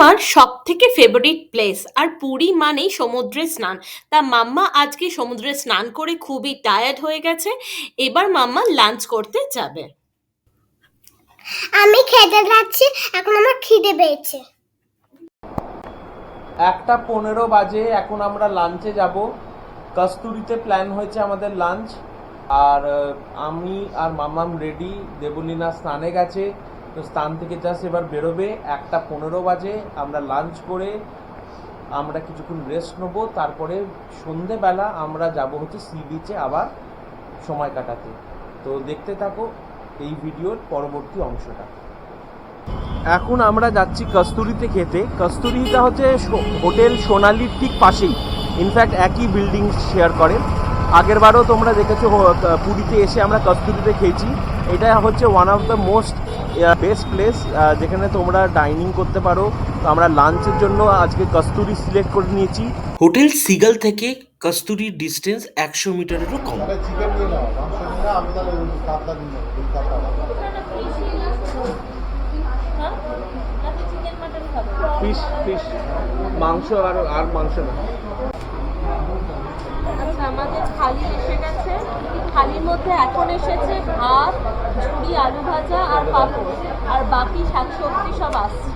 মাম্মার সব থেকে favourite place আর পুরী মানেই সমুদ্রে স্নান। তা মাম্মা আজকে সমুদ্রে স্নান করে খুবই টায়ার্ড হয়ে গেছে। এবার মাম্মা লাঞ্চ করতে যাবে। আমি খেতে যাচ্ছি, এখন আমার খিদে পেয়েছে। 1:15 বাজে, এখন আমরা লাঞ্চে যাব। কস্তুরিতে প্ল্যান হয়েছে আমাদের লাঞ্চ। আর আমি আর মাম্মাম রেডি। দেবলীনা স্নানে গেছে, তো স্নান থেকে জাস্ট এবার বেরোবে। 1:15 বাজে আমরা লাঞ্চ করে আমরা কিছুক্ষণ রেস্ট নেবো, তারপরে সন্ধেবেলা আমরা যাব হচ্ছে সি বিচে আবার সময় কাটাতে। তো দেখতে থাকো এই ভিডিওর পরবর্তী অংশটা। এখন আমরা যাচ্ছি কস্তুরিতে খেতে। কস্তুরিটা হচ্ছে হোটেল সোনালির ঠিক পাশেই, ইনফ্যাক্ট একই বিল্ডিং শেয়ার করে। আগেরবারও তোমরা দেখেছো পুরীতে এসে আমরা কস্তুরিতে খেয়েছি। এটা হচ্ছে one of the most best place যেখানে তোমরা ডাইনিং করতে পারো। তো আমরা লাঞ্চের জন্য আজকে কস্তুরি সিলেক্ট করে নিয়েছি। হোটেল সিগাল থেকে কস্তুরির ডিস্টেন্স 100 মিটারেরও কম। ফিশ মাংস আর মাংস না। আচ্ছা, আমাদের থালি এসে গেছে। থালির মধ্যে এখন এসেছে ভাত, ঝুড়ি আলু ভাজা আর পাঁপড়, আর বাকি শাকসবজি সব আসছে।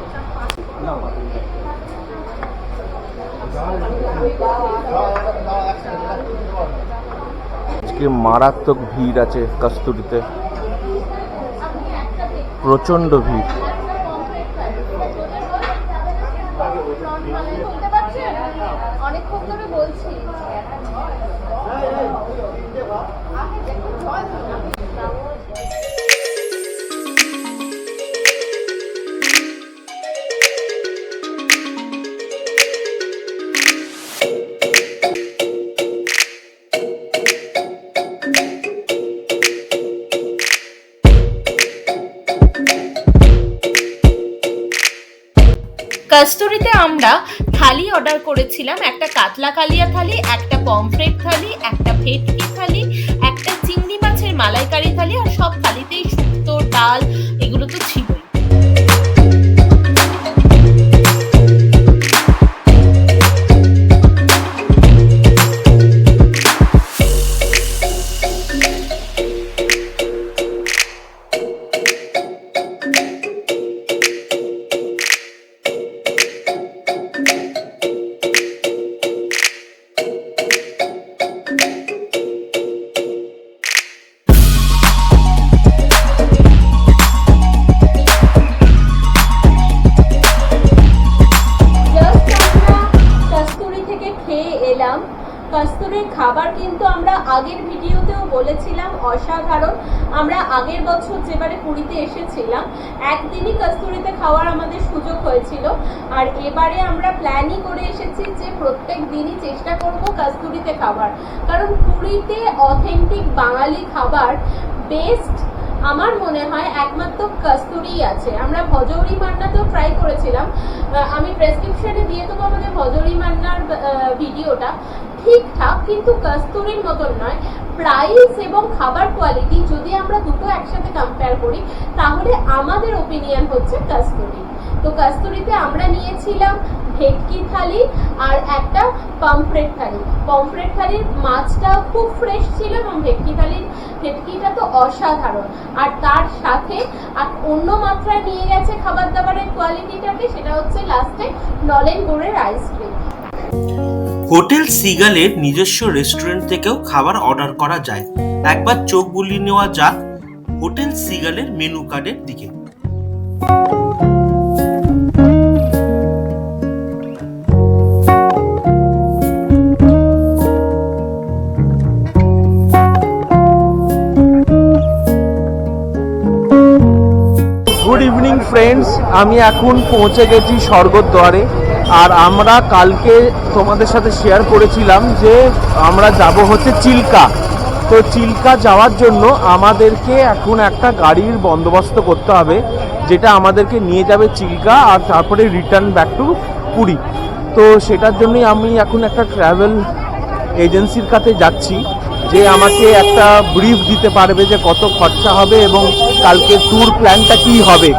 আজকে মারাত্মক ভিড় আছে কস্তুরিতে, প্রচন্ড ভিড়। অনেকক্ষণ ধরে বলছি। কস্তুরিতে আমরা থালি অর্ডার করেছিলাম, একটা কাতলা কালিয়া থালি, একটা পমফ্রেট থালি, একটা ভেটকি থালি, একটা চিংড়ি মাছের মালাইকারি থালি, আর সব থালিতেই শুক্তো, ডাল এগুলো তো ছিলই। কস্তুরির খাবার কিন্তু আমরা আগের ভিডিওতেও বলেছিলাম অসাধারণ। আমরা আগের বছর যেবারে পুরীতে এসেছিলাম একদিনই কস্তুরিতে খাওয়ার আমাদের সুযোগ হয়েছিল, আর এবারে আমরা প্ল্যানই করে এসেছি যে প্রত্যেক দিনই চেষ্টা করব কস্তুরিতে খাবার, কারণ পুরীতে অথেন্টিক বাঙালি খাবার বেস্ট আমার মনে হয় একমাত্র কস্তুরিই আছে। আমরা ভজৌরি মান্নাতেও ট্রাই করেছিলাম, আমি প্রেসক্রিপশনে দিয়ে দেবো আমাদের ভজৌরি মান্নার ভিডিওটা, ঠিকঠাক, কিন্তু কস্তুরির মতন নয়। প্রাইস এবং খাবার কোয়ালিটি যদি আমরা দুটো একসাথে কম্পেয়ার করি তাহলে আমাদের ওপিনিয়ন হচ্ছে কস্তুরি। তো কস্তুরিতে আমরা নিয়েছিলাম ভেটকি থালি আর একটা পমফ্রেট থালি। পমফ্রেট থালির মাছটা খুব ফ্রেশ ছিল এবং ভেটকিটা তো অসাধারণ। আর তার সাথে আর অন্য মাত্রায় নিয়ে গেছে খাবার দাবারের কোয়ালিটিটাকে, সেটা হচ্ছে লাস্টে নলেন গুড়ের আইসক্রিম। হোটেল সিগালের নিজস্ব রেস্টুরেন্ট থেকেও খাবার অর্ডার করা যায়। একবার চোখ বুলিয়ে নেওয়া যাক হোটেল সিগালের মেনু কার্ডের দিকে। গুড ইভিনিং ফ্রেন্ডস, আমি এখন পৌঁছে গেছি স্বর্গদ্বারে। আর আমরা কালকে তোমাদের সাথে শেয়ার করেছিলাম যে আমরা যাব হচ্ছে চিল্কা। তো চিল্কা যাওয়ার জন্য আমাদেরকে এখন একটা গাড়ির বন্দোবস্ত করতে হবে, যেটা আমাদেরকে নিয়ে যাবে চিল্কা আর তারপরে রিটার্ন ব্যাক টু পুরী। তো সেটার জন্যই আমি এখন একটা ট্রাভেল এজেন্সির কাছে যাচ্ছি, যে আমাকে একটা ব্রিফ দিতে পারবে যে কত খরচা হবে এবং কালকে ট্যুর প্ল্যানটা কী হবে।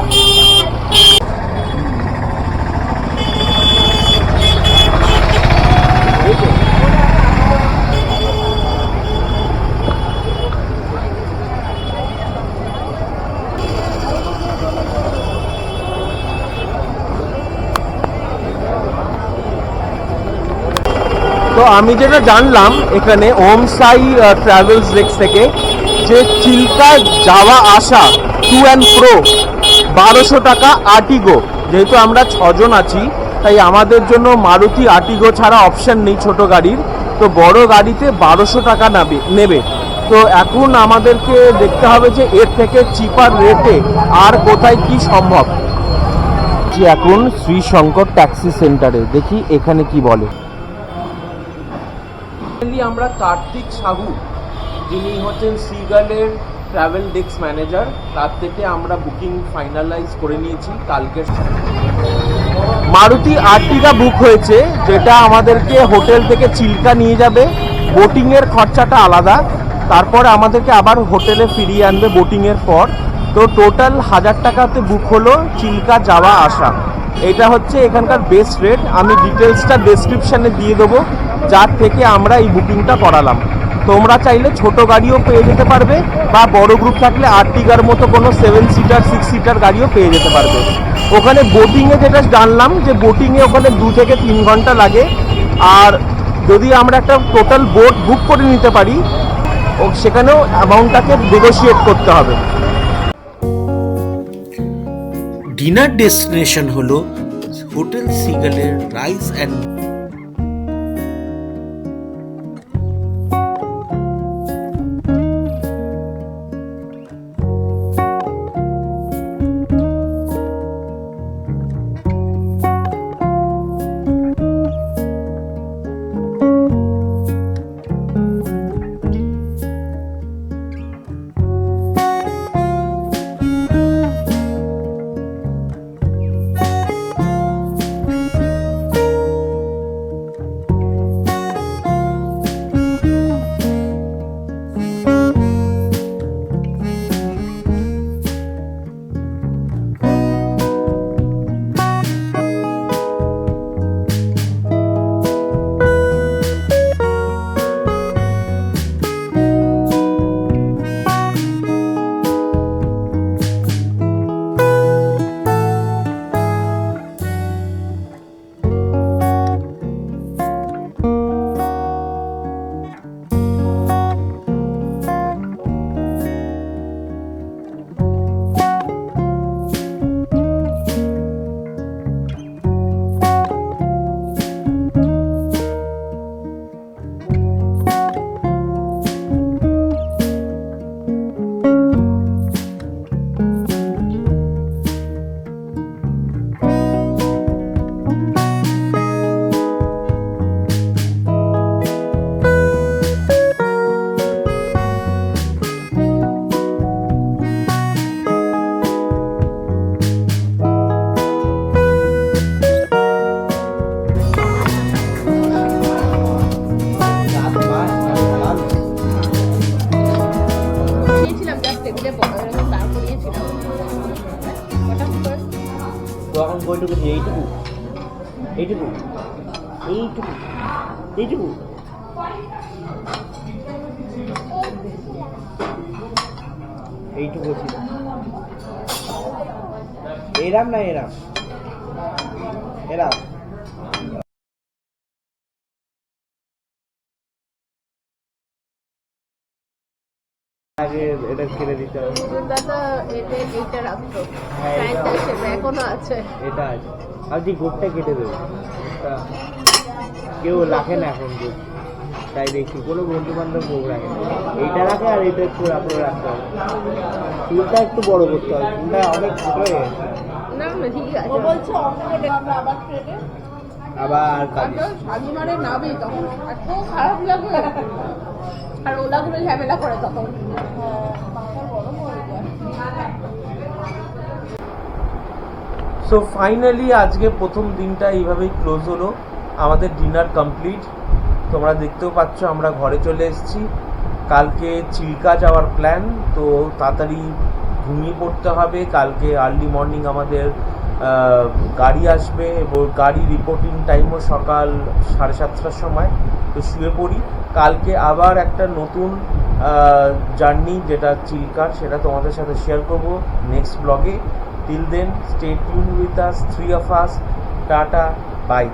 তো আমি যেটা জানলাম এখানে ওম সাই ট্রাভেলস ডেস্ক থেকে, যে চিল্কা যাওয়া আসা টু অ্যান্ড প্রো 1200 টাকা আর্টিগো। যেহেতু আমরা 6 জন আছি, তাই আমাদের জন্য মারুতি আর্টিগো ছাড়া অপশন নেই ছোট গাড়ির, তো বড় গাড়িতে 1200 টাকা নেবে। তো এখন আমাদেরকে দেখতে হবে যে এর থেকে চিপার রেটে আর কোথায় কি সম্ভব। এখন শ্রী শঙ্কর ট্যাক্সি সেন্টারে, দেখি এখানে কি বলে। আমরা কার্তিক সাহু, যিনি হচ্ছেন সিগালের ট্রাভেল ডেস্ক ম্যানেজার, তার থেকে আমরা বুকিং ফাইনালাইজ করে নিয়েছি কালকে। মারুতি আর্টিগা বুক হয়েছে, যেটা আমাদেরকে হোটেল থেকে চিল্কা নিয়ে যাবে। বোটিংয়ের খরচাটা আলাদা, তারপর আমাদেরকে আবার হোটেলে ফিরিয়ে আনবে বোটিংয়ের পর। তো টোটাল 1000 টাকাতে বুক হলো চিল্কা যাওয়া আসা। এটা হচ্ছে এখানকার বেস্ট রেট। আমি ডিটেলসটা ডেসক্রিপশানে দিয়ে দেবো, যার থেকে আমরা এই বুকিংটা করালাম। তোমরা চাইলে ছোট গাড়িও পেয়ে যেতে পারবে, বা বড় গ্রুপ থাকলে আর্টিগার মতো কোনো 7 সিটার 6 সিটার গাড়িও পেয়ে যেতে পারবে। ওখানে বোটিংয়ে যেটা জানলাম, যে বোটিংয়ে ওখানে 2 থেকে 3 ঘন্টা লাগে। আর যদি আমরা একটা টোটাল বোট বুক করে নিতে পারি, সেখানেও অ্যামাউন্টটাকে নেগোশিয়েট করতে হবে। ডিনার ডেস্টিনেশন হলো হোটেল সিগালের রাইস অ্যান্ড তখন বইটুকু দিয়ে এইটুকু এইটুকু এইটুকু এইটুকু এইটুকু ছিল। এরাম না এরাম এরাম আগে এটা ছেড়ে দিতে হবে। দাদা এটা রাখতো, হ্যাঁ, এখনো আছে। এটা আছে, আপনি গোটটা কেটে দেবেন। কেউ রাখে না এখন গোট, তাই দেখি কোনো বন্ধু বান্ধব গোট রাখে না। এইটা রাখে আর এটা একটু আপনার রাখতে হবে। চুলটা একটু বড় করতে হবে, চুলটা অনেক ছোট হয়ে গেছে। না ঠিক আছে, ও বলছে আবার ট্রেনে আবার শালিমারে নাবি, তখন এত খারাপ লাগে। আর ওলাগুলো ঝামেলা করে তখন। সো ফাইনালি আজকে প্রথম দিনটা এইভাবেই ক্লোজ হলো। আমাদের ডিনার কমপ্লিট, তোমরা দেখতেও পাচ্ছ আমরা ঘরে চলে এসেছি। কালকে চিল্কা যাওয়ার প্ল্যান, তো তাড়াতাড়ি ঘুমিয়ে পড়তে হবে। কালকে আর্লি মর্নিং আমাদের গাড়ি আসবে এবং গাড়ি রিপোর্টিং টাইমও সকাল 7:30টার সময়, তো শুয়ে পড়ি। কালকে আবার একটা নতুন জার্নি যেটা চিল্কার, সেটা তোমাদের সাথে শেয়ার করবো next blog. Till then stay tune with us, 3 of us. Tata, by.